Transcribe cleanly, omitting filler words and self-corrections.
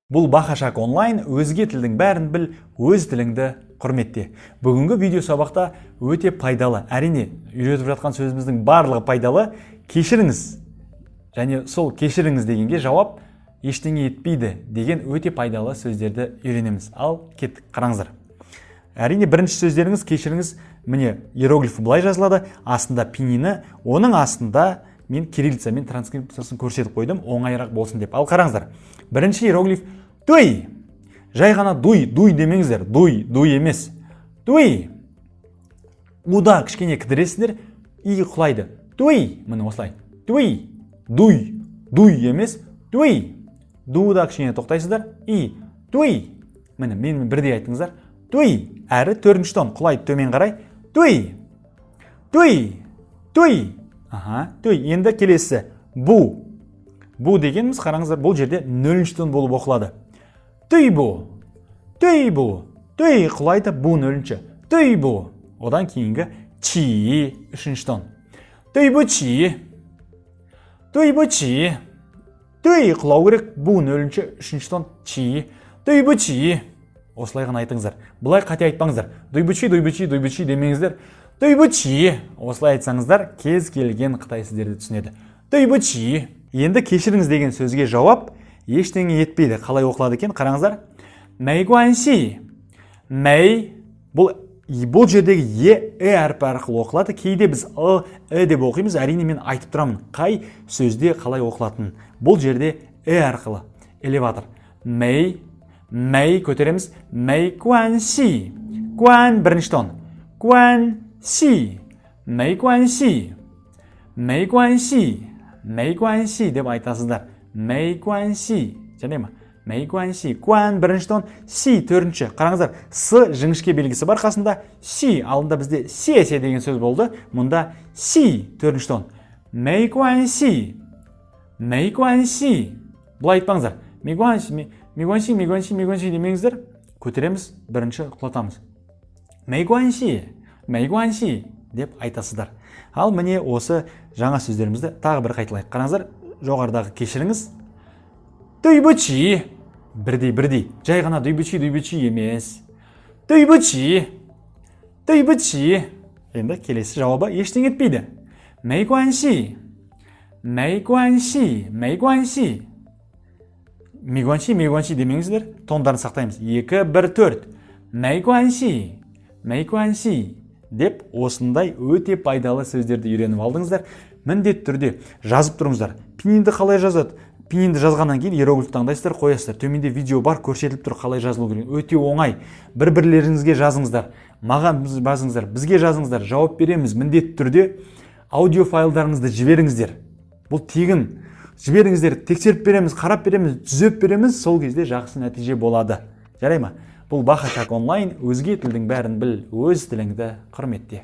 Бұл bahashak онлайн, өзге тілдің бәрін біл, өз тіліңді құрметте. Бүгінгі видео сабақта өте пайдалы. Әрине, үйретіп жатқан сөзіміздің барлығы пайдалы. Кешіріңіз. Және сол кешіріңіз дегенге жауап ештеңе етпейді деген өте пайдалы сөздерді үйренеміз. Ал кеттік, қараңыздар. Әрине, бірінші сөздеріңіз кешіріңіз, міне иероглифі былай жазылады, астында пинині, оның астында мен кириллицамен транскрипциясын көрсетіп қойдым, оңайырақ болсын деп. Ал қараңыздар. Бірінші иероглиф дуй. Жай ғана дуй демеңіздер. Дуй емес. Дуй. Уда кішкене кідіресіздер, и құлайды. Дуй. Міне осылай. Дуй. Дуй емес. Дуй. Дуда кішкене тоқтайсыздар. И. Дуй. Міне мен бірдей айтыңыздар. Дуй. Әрі төртінші тон құлайды төмен қарай. Дуй. Дуй. Енді келесі. Бу. Бу дегеніміз, қараңыздар, бұл жерде нөлінші тон болып оқылады. Duìbuqǐ. Дуй құлайды, бу нөлінші. Duìbuqǐ. Одан кейінгі чи үшінші тон. Duìbuqǐ. Дуй құлау керек, бу нөлінші үшінші тон. Чи. Duìbuqǐ. Осылай ғана айтыңыздар. Бұлай қате айтпаңыздар. Duìbuqǐ демеңіздер. Duìbuqǐ. Осылай айтсаңыздар, кез келген қытай сөздерді түсінеді. Duìbuqǐ. Енді кешіріңіз деген сөзге жауап ештеңе етпейді. Қалай оқылады екен? Қараңыздар. Méiguānxì. Мэй бұл жердегі е әрпі арқылы оқылады. Кейде біз деп оқимыз. Әрине мен айтып тұрамын, қай сөзде қалай оқылатынын. Бұл жерде арқылы. Элеватор. Мэй көтереміз. Méiguānxì. Guan бірінші тон. Guanxì. Méiguānxì деп айтасыздар. Méiguānxì. Және ма? Méiguānxì. Guan бірінші тон, си төртінші. Қараңыздар, с жіңішке белгісі бар қасында. Си алдында бізде сесе деген сөз болды. Мұнда си төртінші тон. Méiguānxì. Бұлай айтпаңыздар. Méiguānxì демеңіздер. Көтереміз, бірінші құлатамыз. Méiguānxì деп айтасыздар. Ал міне осы жаңа сөздерімізді тағы бір қайталайық. Қараңыздар, жоғарыдағы кешіріңіз. Duìbuqǐ. Бірдей. Жай ғана duìbuqǐ емес. Duìbuqǐ. Енді келесі жауабы ештеңе етпейді. Méiguānxì демеңіздер. Тондарын сақтаймыз. 2, 1, 4. Méiguānxì деп осындай өте пайдалы сөздерді үйреніп алдыңыздар. Міндетті түрде жазып тұрыңыздар. Пининді қалай жазады? Пининді жазғаннан кейін иероглиф таңдайсыздар, қоясыздар. Төменде видео бар, көрсетіліп тұр қалай жазылу керек. Өте оңай. Бір-бірлеріңізге жазыңыздар. Маған жазыңыздар, бізге жазыңыздар. Жауап береміз. Міндетті түрде аудио файлдарыңызды жіберіңіздер. Бұл тегін. Жіберіңіздер, тексеріп береміз, қарап береміз, түзеп береміз. Сол кезде жақсы нәтиже болады. Жарай ма? Бұл bahashak онлайн, өзге тілдің бәрін біл, өз тіліңді құрметте.